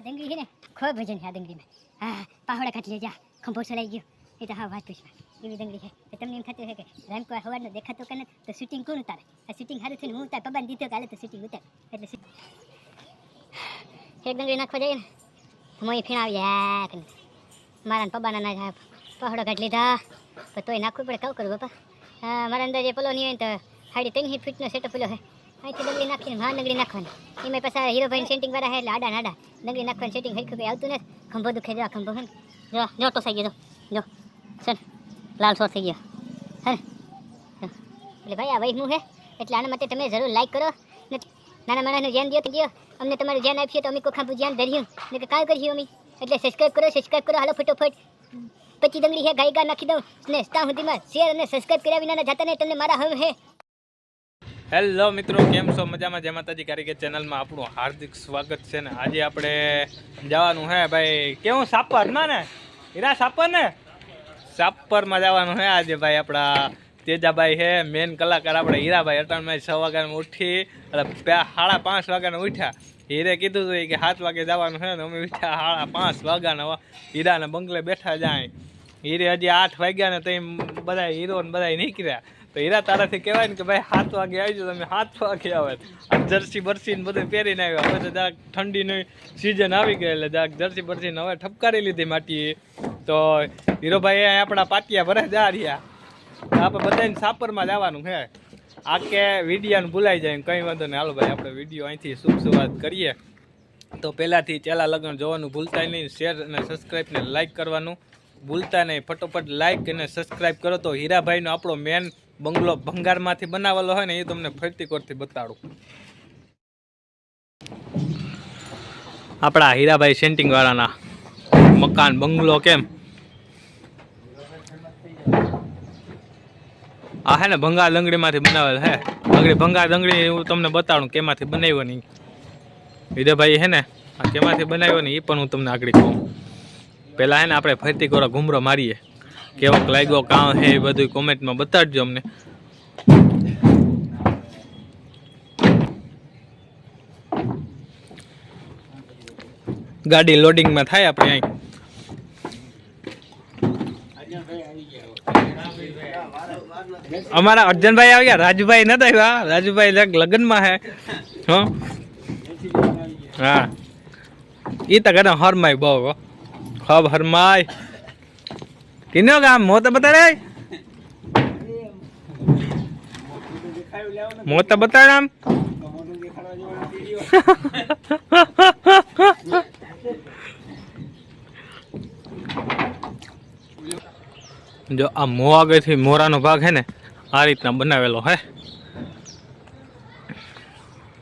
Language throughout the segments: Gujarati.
આ ડંગરી છે ને ખૂબ વજન છે આ ડંગરીમાં. હા પાહોડા કાઢી લેજા ખંભો ચલાઈ ગયો એ તો હા વાત પૂછવા એવી ડંગરી છે. તો તમને એમ થતું હોય કે રામકો હવારનો દેખાતો કે નથી તો શૂટિંગ કોણ ઉતારે? આ શૂટિંગ સારું થઈને હું ઉતાર પબાને દીધો કાલે તો શૂટિંગ ઉતાર એટલે એક ડંગરી નાખવા જઈએ ને મોઈ ફીણ આવી મારા પબાના ના પહોળો કાઢી લીધા પણ તોય નાખવું પડે. કહું કરું બાપા મારા અંદર જે પલો નહીં હોય ને તો 3.5 ફીટનો સેટઅપ પેલો છે. અહીંથી ડંગરી નાખીને ડંગરી નાખવાની એમાં પાછા હીરોભાઈ સેટિંગ વાળા છે એટલે આડા ડંગરી નાખવાનું સેટિંગ હરખું કંઈ આવતું નથી. ખંભો દુખે જો ખંભો છે ને જો તો થઈ ગયો જો છે ને લાલ સોર થઈ ગયો હે એટલે ભાઈ આ વહીનું છે એટલે આના માટે તમે જરૂર લાઈક કરો ને નાના માણસનું ધ્યાન દો ગયો અમને તમારું ધ્યાન આપીએ તો અમે કોઈ ખાંભું ધ્યાન ધર્યું ને કે કાંઈ કરીશું અમે એટલે સબસ્ક્રાઈબ કરો હાલો ફટોફટ 25 ડંગરી છે ગાય નાખી દઉં ને ત્યાં સુધીમાં શેર અને સબસ્ક્રાઈબ કર્યા વિના જતા નહીં તમને મારા હવે હે. હેલો મિત્રો, કેમ છો? મજામાં? જય માતાજી કારીગર ચેનલમાં આપણું હાર્દિક સ્વાગત છે ને આજે આપણે જવાનું હે ભાઈ કેવું સાપરમાં ને હીરા સાપર ને સાપરમાં જવાનું હે આજે ભાઈ. આપણા તેજાભાઈ છે મેન કલાકાર આપણે હીરાભાઈ. અટાણમાં 6 વાગ્યામાં ઉઠી એટલે 5:30 વાગ્યાને ઉઠ્યા. હીરે કીધું હતું કે 7 વાગે જવાનું છે ને અમે ઉઠ્યા 5:30 વાગ્યાના. હીરાને બંગલે બેઠા જાય. હીરે હજી 8 વાગ્યા ને તો બધા હીરો ને બધા નીકળ્યા. તો હીરા તારાથી કહેવાય ને કે ભાઈ 7 વાગે આવજો તમે. 7 વાગે આવે જર્સી બરસી ને બધું પહેરીને આવ્યા. હવે તો જરાક ઠંડીની સિઝન આવી ગઈ એટલે જરાક જર્સી બરસીને હવે ઠપકારી લીધી માટી. તો હીરોભાઈ આપણા પાટિયા ભરે જા રહ્યા. આપણે બધાને સાપરમાં જવાનું છે. આ કે વિડીયાને ભૂલાઈ જાય કંઈ વાંધો નહીં. હાલો ભાઈ આપણે વિડીયો અહીંથી શુભ શરૂઆત કરીએ. તો પહેલાંથી ચેલા લગ્ન જોવાનું ભૂલતા નહીં. શેર અને સબસ્ક્રાઈબને લાઈક કરવાનું ભૂલતા નહીં. ફટોફટ લાઈક અને સબસ્ક્રાઈબ કરો તો હીરાભાઈનો આપણો મેન બંગલો ભંગારમાંથી બનાવેલો હોય ને એ તમને ફરતી કોરથી બતાડું. આપણા હીરાભાઈ સેન્ટિંગ વાળાના મકાન બંગલો કેમ આ હે ને ભંગાર લંગડીમાંથી બનાવેલ હે. ભંગાર લંગડી હું તમને બતાડું કેમાંથી બનાવ્યો નહીં. હીરાભાઈ હે ને આ કેમાંથી બનાવ્યો ને એ પણ હું તમને આગળ કહું. પહેલાં હે ને આપણે ફરતી કોરો ઘૂમરો મારીએ. કેવોક લાગ્યો કામ હે એ બધું કોમેન્ટમાં બતાડજો અમને. ગાડી લોડિંગમાં થાય આપણે અહીં. અમારા અર્જનભાઈ આવી ગયા. રાજુભાઈ નતા આવ્યા. રાજુભાઈ લગ્નમાં હે. હા એ તો કરે હરમાય બહુ ખબ હરમાય કિનો ગામ મોત બતાડે મોત બતાડે આમ જો આ મો આગળથી મોરાનો ભાગ હે ને આ રીતના બનાવેલો હે.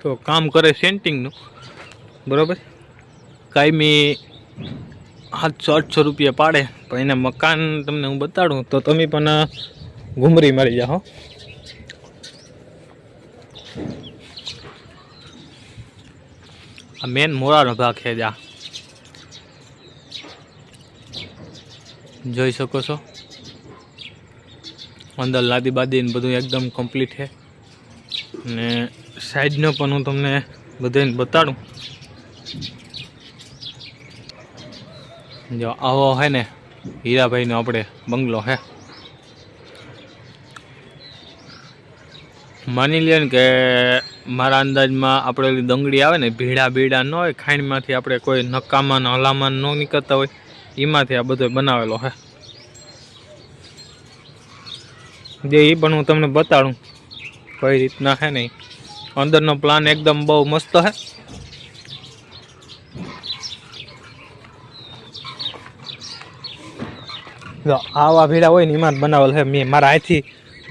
તો કામ કરે સેન્ટિંગનું બરોબર. કાયમી 700-800 રૂપિયા પાડે પણ એને મકાન તમને હું બતાડું તો તમે પણ ઘૂમરી મારી જાઓ. આ મેન મોરાનો ભાગ છે. જા જોઈ શકો છો અંદર લાદી બાદી ને બધું એકદમ કમ્પ્લીટ છે. ને સાઈડનો પણ હું તમને બધાને બતાડું. જો આવો હે ને હીરાભાઈનો આપણે બંગલો હે. માની લે ને કે મારા અંદાજમાં આપણે દંગડી આવે ને ભીડા ન હોય ખાંડમાંથી આપણે કોઈ નકામાં હલામાં ન નીકળતા હોય એમાંથી આ બધો બનાવેલો હે. જે એ પણ હું તમને બતાડું કઈ રીતના હે નહીં. અંદરનો પ્લાન એકદમ બહુ મસ્ત હે. આવા ભીડા હોય ને એમાં જ બનાવેલો છે. મેં મારા હાથથી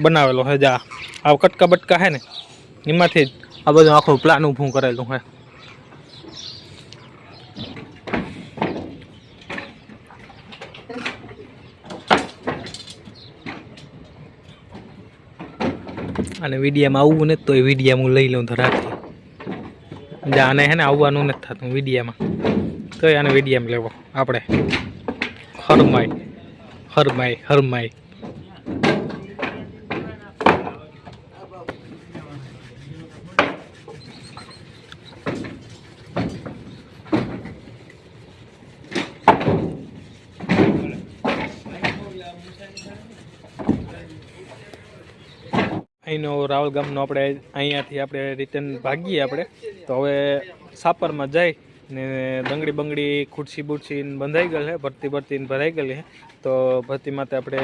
બનાવેલો છે. જા આવા કટકા બટકા છે ને એમાંથી જ આ બધું આખું પ્લાન ઊભું કરેલું છે. અને વિડીયામાં આવવું નથી તો એ વિડીયામાં હું લઈ લઉં ધરાથી. જા આને હે ને આવવાનું નથી થતું વિડીયામાં તો આને વિડીયામાં લેવો આપણે. હરમાય અહીંનો રાવલ ગામનો આપણે અહીંયાથી આપણે રિટર્ન ભાગીએ આપણે તો હવે સાપરમાં જઈ ને ડંગળી બંગડી ખુરશી બુરશી બંધાઈ ગયેલ છે ભરતી ભરાઈ ગયેલી છે તો ભરતી માટે આપણે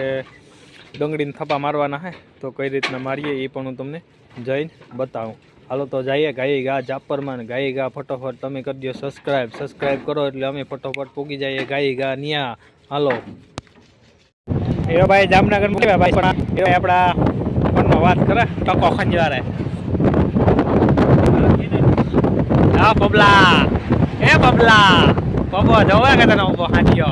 ડુંગળીને થપ્પા મારવાના છે તો કઈ રીતના મારીએ એ પણ હું તમને જઈને બતાવું. હાલો તો જઈએ ગાઈ ગા જાપરમાં ને ગાઈ ગા ફટોફટ તમે કરી દો સબસ્ક્રાઈબ કરો એટલે અમે ફટોફટ પૂગી જઈએ ગાઈ ગા ન્યા. હાલો એ ભાઈ જામનગર મૂક્યા ભાઈ પણ એ આપણા ફોનમાં વાત કરે ટકો ખંજવારે હા બબલા એ બબલા બબો જોવે કે તને ઉભો હાથીઓ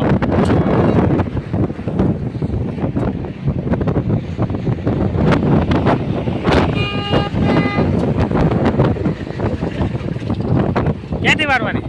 ક્યાંથી મારવાની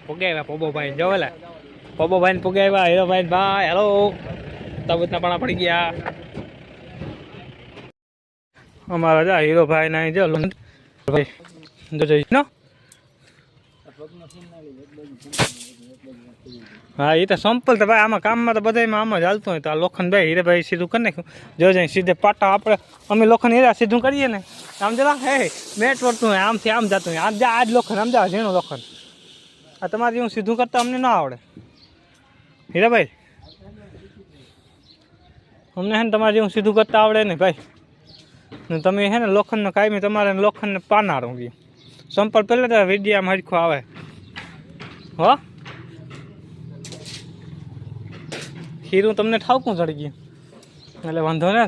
પુગાવ્યા પોબોભાઈ જોવેલા પોબોભાઈ પુગાવ્યા હીરોભાઈ ભાઈ હેલો તબૂતના પાણા પડી ગયા અમારા જા હીરોભાઈ ના જો ભાઈ નો હા એ તો સંપલ તો ભાઈ આમાં કામમાં તો બધામાં આમ જ હાલતું હોય તો આ લોખંડ ભાઈ હીરેભાઈ સીધું કરી નાખ્યું જો જાય સીધે પાટા આપણે અમે લોખંડ હીરા સીધું કરીએ ને આમ જરા હે મેટ વળતું હોય આમથી આમ જતું હોય આમ જા આજ લોખંડ આમ જા ઝીણું લોખંડ આ તમારે હું સીધું કરતા અમને ના આવડે હીરાભાઈ અમને હે ને તમારે જેવું સીધું કરતા આવડે ને ભાઈ ને તમે હે ને લોખંડનો કાયમી તમારે લોખંડને પાનારું ગયું સંપલ પહેલાં તો વિડીયામાં હરખું આવે હો ખીરું તમને ઠાવકું ચડી ગયું એટલે વાંધો ને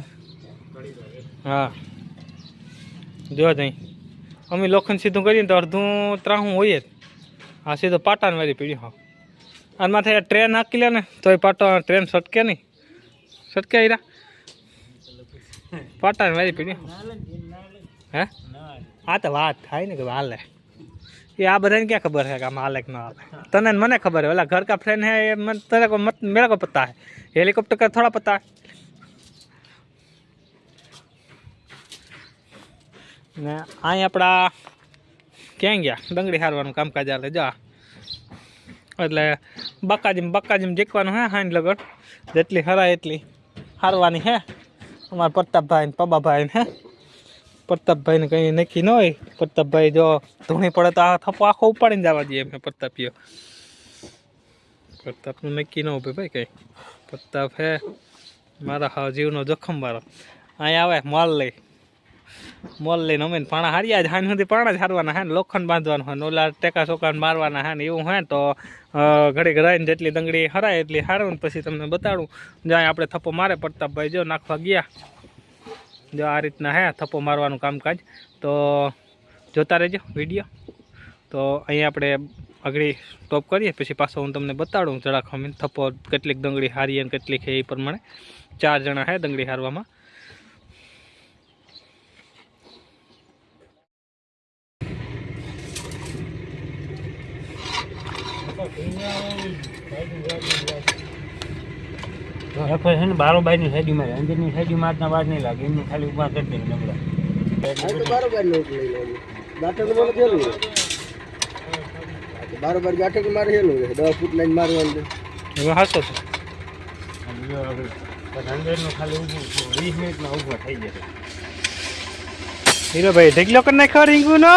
હા જો જઈ અમે લોખંડ સીધું કરીએ ને તો અડધું ત્રાહું હોય જ હા સીધો પાટાને વારી પીડ્યો હા અને માથે ટ્રેન નાખી લે ને તો એ પાટો ટ્રેન સટકે નહીં સટકે હીરા પાટાને વારી પીડ્યો હે આ તો વાત થાય ને કે હાલે એ આ બધાને ક્યાં ખબર છે કે આમાં હાલે કે ના હાલે તને મને ખબર है ओला घर का फ्रेंड है ये तेरे को मत मेरे को पता है हेलीकॉप्टर का थोड़ा पता है ને અહીં આપણા ક્યાં ગયા ડંગળી હારવાનું કામકાજ હાલે જા એટલે બક્કાજીમ જીકવાનું હે હાંડ લગડ જેટલી હરાય એટલી હારવાની હે અમારા પ્રતાપભાઈ ને પબાભાઈ હે પ્રતાપભાઈને કંઈ નક્કી ન હોય પ્રતાપભાઈ જો ધૂણી પડે તો આ થપ્પો આખો ઉપાડીને જવા દઈએ મેં પ્રતાપીઓ પ્રતાપનું નક્કી ન હોય ભાઈ કંઈ પ્રતાપ હે મારા હા જીવનો જોખમ વાળો અહીંયા આવે મોલ લઈને અમે પાણા હાર્યા જ હાન સુધી પાણા જ હારવાના હે ને લોખંડ બાંધવાનું હોય ને ઓલા ટેકા ચોકાને મારવાના હે ને એવું હે તો ઘડી ઘરાઈને જેટલી દંગડી હરાય એટલી હારું ને પછી તમને બતાડું જ્યાં આપણે થપ્પો મારે પ્રતાપભાઈ જો નાખવા ગયા જો આ રીતના હે થપ્પો મારવાનું કામકાજ તો જોતા રહેજો વિડીયો તો અહીંયા આપણે આગળ સ્ટોપ કરીએ પછી પાછો હું તમને બતાડું જરાક અમે થપ્પો કેટલીક દંગડી હારીએ ને કેટલીક એ પ્રમાણે 4 જણા હે દંગડી હારવામાં है ना बारोबार ની સાઈડ માં અંદરની સાઈડ માં ના વાર નહીં લાગે એમને ખાલી ઉભા કરી દે નબળા આ તો બારોબાર લોક લઈ લેવાનું ગાટક મને ખેલું બારોબાર ગાટક મારે હેલું 10 ફૂટ લાઈન મારવાનું હવે હાસો તો અંદરનું ખાલી ઊભું 20 મિનિટમાં ઊભા થઈ જશે હીરો ભાઈ ઢેકલો કરી નાખ્યો રીંગુ નો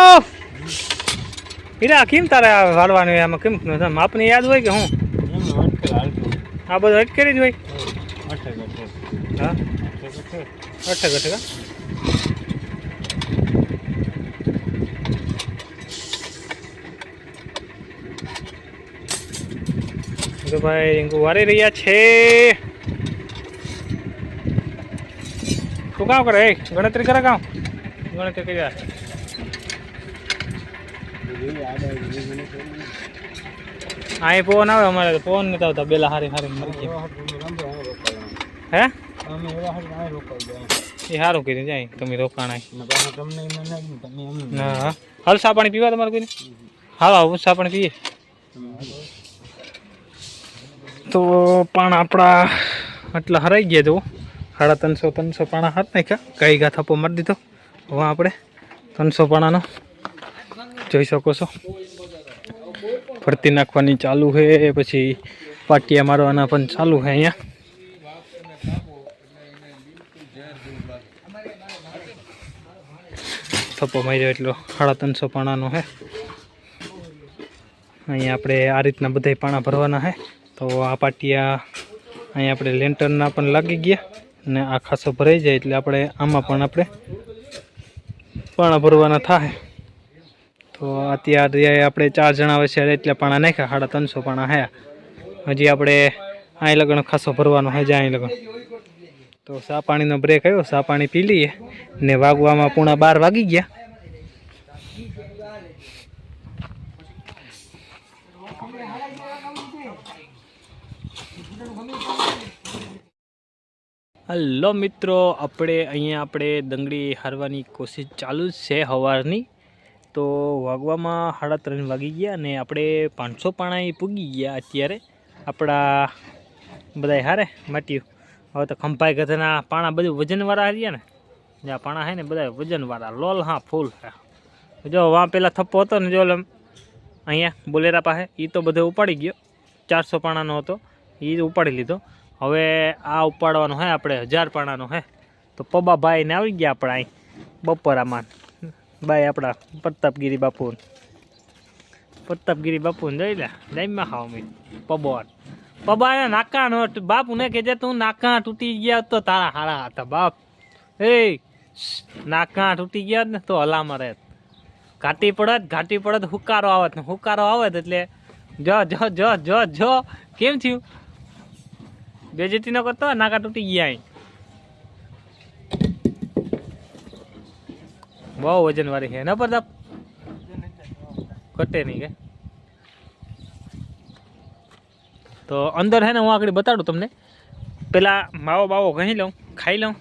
હીરા કેમ તારે વાળવાનું આમાં કેમ આપને યાદ હોય કે હું એમ અટકેલ હાલતું આ બધું અટકેલી જ હોય હા અટક તો ભાઈ રીંગુ વારી રહ્યા છે તું કામ કરે ગણતરી કરે કામ ગણ કે કર્યા આ પવન આવે અમારે તો પવન નથી આવતા બેલા હારી હારી મરી ગયા હે એ સારું કરી જાય તમે રોકાણા હા હાલ સા પાણી પીવા તમારે કોઈને હાલો આવું સા પાણી પીએ તો પણ આપણા આટલા હરાઈ ગયા તો 350 પાણા હાથ નાખ્યા કઈ ગા થપ્પો મારી દીધો હવે આપણે 300 પાણાનો જોઈ શકો છો ફરતી નાખવાની ચાલુ છે પછી પાટિયા મારવાના પણ ચાલુ છે અહીંયા થપ્પો માર્યો એટલો 350 પાણાનો છે અહીંયા આપણે આ રીતના બધા પાણા ભરવાના છે તો આ પાટિયા અહીંયા આપણે લેન્ટરના પણ લાગી ગયા ને આ ખાસો ભરાઈ જાય એટલે આપણે આમાં પણ આપણે પાણા ભરવાના થાય તો અત્યારે આપણે 4 જણા વચ્ચે એટલે પાણા નાખ્યા 350 પાણા હે હજી આપણે અહીં લગન ખાસો ભરવાનો છે જ્યાં અહીં લગન તો સા પાણીનો બ્રેક આવ્યો સા પાણી પી લઈએ ને વાગવામાં 11:15 વાગી ગયા હલો મિત્રો આપણે દંગડી હારવાની કોશિશ ચાલુ જ છે સવારની તો વાગવામાં 3:30 વાગી ગયા ને આપણે 500 પાણા પૂગી ગયા અત્યારે આપણા બધા હારે માટ્યું હવે તો ખંભાઈ ગધના પાણા બધું વજનવાળા રહ્યા ને જ્યાં પાણા છે ને બધા વજનવાળા લોલ હા ફૂલ જો વાં પેલા થપ્પો હતો ને જો અહીંયા બોલેરા પાસે એ તો બધો ઉપાડી ગયો 400 પાણાનો હતો એ ઉપાડી લીધો હવે આ ઉપાડવાનો હે આપણે 1000 પાણાનો હે તો પબા ભાઈને આવી ગયા આપણા અહીં બપોરામાં ભાઈ આપણા પ્રતાપગીરી બાપુને જોઈ લે લાઈમાં ખાવા મેં પબા નાકા બાપુ ને કહેજે તું નાકા તૂટી ગયા તો તારા હારા હતા બાપ એ નાકા તૂટી ગયા ને તો હલામાં રહે ઘાટી પડત હુકારો આવત ને હુકારો આવત એટલે જો કેમ થયું બેજેતી ન કરતો નાકા તૂટી ગયા અહીં બહુ વજન વાળી છે ના પ્રતાપ કટે નહીં કે તો અંદર હે ને હું આગળ બતાડું તમને પેલા માવો બાવો ઘણી લઉં ખાઈ લઉં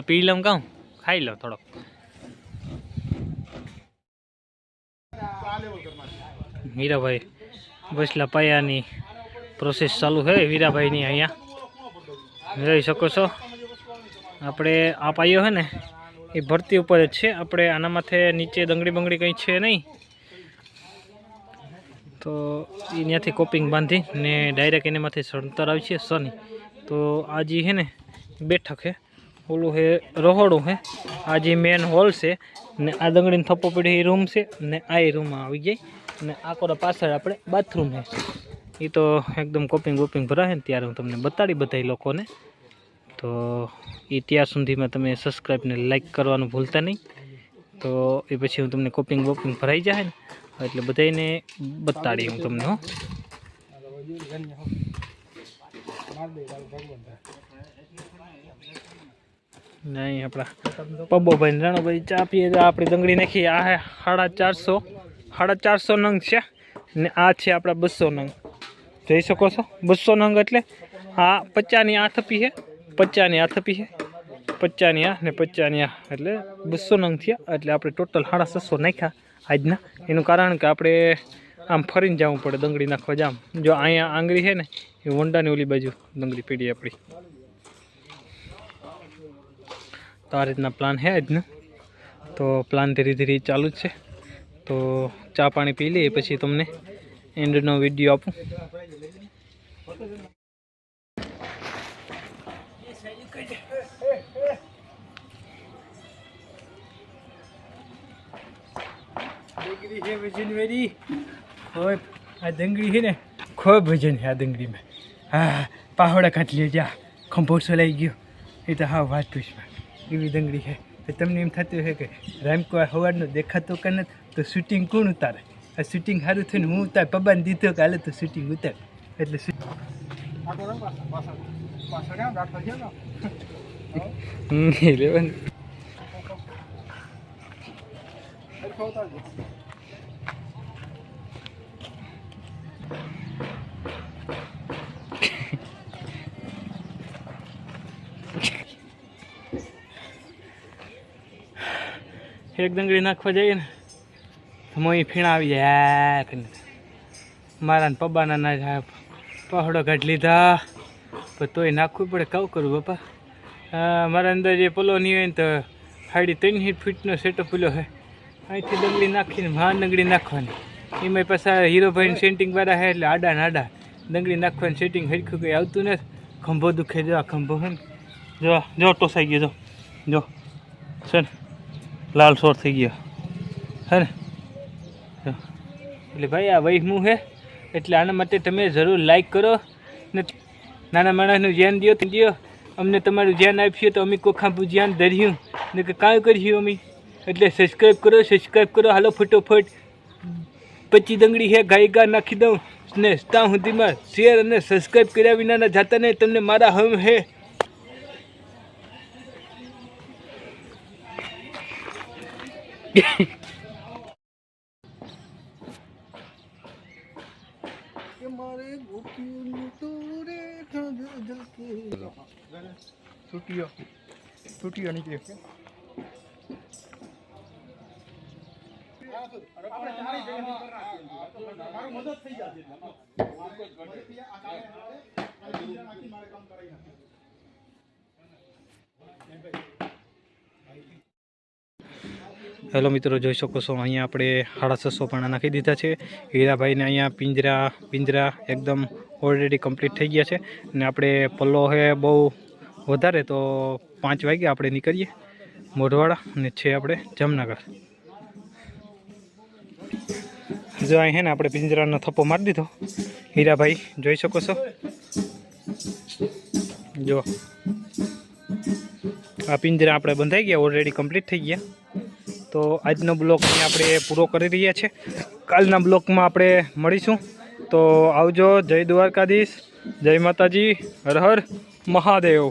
પી લઉં કહું ખાઈ લઉં થોડોક હીરાભાઈ બસલા પાયાની પ્રોસેસ ચાલુ છે વીરાભાઈની અહીંયા જોઈ શકો છો આપણે આ પાયો છે ને એ ભરતી ઉપર જ છે આપણે આના માથે નીચે દંગડી બંગડી કંઈ છે નહીં તો એ ત્યાંથી કોપિંગ બાંધી ને ડાયરેક્ટ એને માથે સળતર આવી છે સની તો આ જે છે ને બેઠક છે ઓલું છે રહોડું છે આ જે મેન હોલ છે ને આ દંગડીને થપ્પો પડી એ રૂમ છે ને આ એ રૂમમાં આવી જાય ને આ કોરા પાછળ આપણે બાથરૂમ છે એ તો એકદમ કોપિંગ ભરાશે ને ત્યારે હું તમને બતાડી બધા લોકોને તો એ ત્યાર સુધીમાં તમે સબસ્ક્રાઈબ ને લાઈક કરવાનું ભૂલતા નહીં તો એ પછી હું તમને કોપિંગ ભરાઈ જાય ને એટલે બધાને બતાડી હું તમને હો નહીં આપણા પબ્બોભાઈ રાણોભાઈ ચા પીએ આપણી દંગડી નાખી આ 450 નંગ છે ને આ છે આપણા 200 નંગ જોઈ શકો છો 200 નંગ એટલે આ 50ની આ થપી છે 50ની આ થપી છે 50ની આ ને 50ની આ એટલે 200 નંગ થયા એટલે આપણે ટોટલ 650 નાખ્યા આજના એનું કારણ કે આપણે આમ ફરીને જવું પડે દંગડી નાખવા જામ જો અહીંયા આંગળી છે ને એ વંડાની ઓલી બાજુ દંગડી પીડી આપણી તો આ રીતના પ્લાન છે આજનો તો પ્લાન ધીરે ધીરે ચાલુ જ છે તો ચા પાણી પી લઈએ પછી તમને એન્ડનો વિડીયો આપું दंगड़ी है वजन मेरी और आ दंगड़ी है ना खूब वजन है आ दंगड़ी में हाँ पहाड़ा काट लिया जा खंपोट चलाई गयो ये तो हाँ बात पूछवा एवी दंगड़ी है तो तमने एम थતું है કે રામકો હવારનો દેખાતો કે ન તો શૂટિંગ કોણ ઉતારે આ શૂટિંગ સારું થઈને હું ઉતાર પબાને દીધો કે હાલે તો શૂટિંગ ઉતાર એટલે એક ડંગળી નાખવા જઈએ ને તો મોઈ ફીણા આવી જાય મારા ને પબ્બાના ના જાય પહોળો કાઢી લીધા પણ તોય નાખવું પડે કાવ કરું બાપા મારા અંદર જે પલો નહીં હોય ને તો 3.5 ફીટનો સેટઅપ પેલો છે અહીંથી ડંગળી નાખીને ડંગળી નાખવાની એમાં પાછા હીરોભાઈને સેટિંગ વાળા છે એટલે આડા ને આડા ડંગળી નાખવાની સેટિંગ હરખું કંઈ આવતું નથી ખંભો દુખે જો આ ખંભો છે ને જો ટોસાઈ ગયો જો છે ને લાલ સોર થઈ ગયો હે ને એટલે ભાઈ આ વહીમું છે એટલે આના માટે તમે જરૂર લાઈક કરો ને નાના માણસનું ધ્યાન દો તો દો અમને તમારું ધ્યાન આપ્યું તો અમે કોખાંભું ધ્યાન ધર્યું ને કે કાંઈ કર્યું અમે એટલે સબસ્ક્રાઈબ કરો હાલો ફટોફટ 25 ડંગળી છે ગાય નાખી દઉં ને ત્યાં સુધીમાં શેર અને સબસ્ક્રાઈબ કર્યા વિનાના જાતા નહીં તમને મારા હમ હે છૂટીઓ નીકળે હેલો મિત્રો, જોઈ શકો છો અહીંયા આપણે 650 પાણા નાખી દીધા છે. હીરાભાઈને અહીંયા પિંજરા એકદમ ઓલરેડી કમ્પ્લીટ થઈ ગયા છે ને આપણે પલ્લો છે બહુ વધારે તો 5 વાગે આપણે નીકળીએ મોઢવાડા અને છે આપણે જામનગર. જો અહીં છે ને આપણે પિંજરાનો થપ્પો મારી દીધો. હીરાભાઈ જોઈ શકો છો, જો આ પિંજરા આપણે બંધાઈ ગયા, ઓલરેડી કમ્પ્લીટ થઈ ગયા. તો આજનો બ્લોગ અહીંયા આપણે પૂરો કરી રહ્યા છીએ. કાલના બ્લોગમાં આપણે મળીશું. તો આવજો. જય દ્વારકાધીશ, જય માતાજી, હર હર મહાદેવ.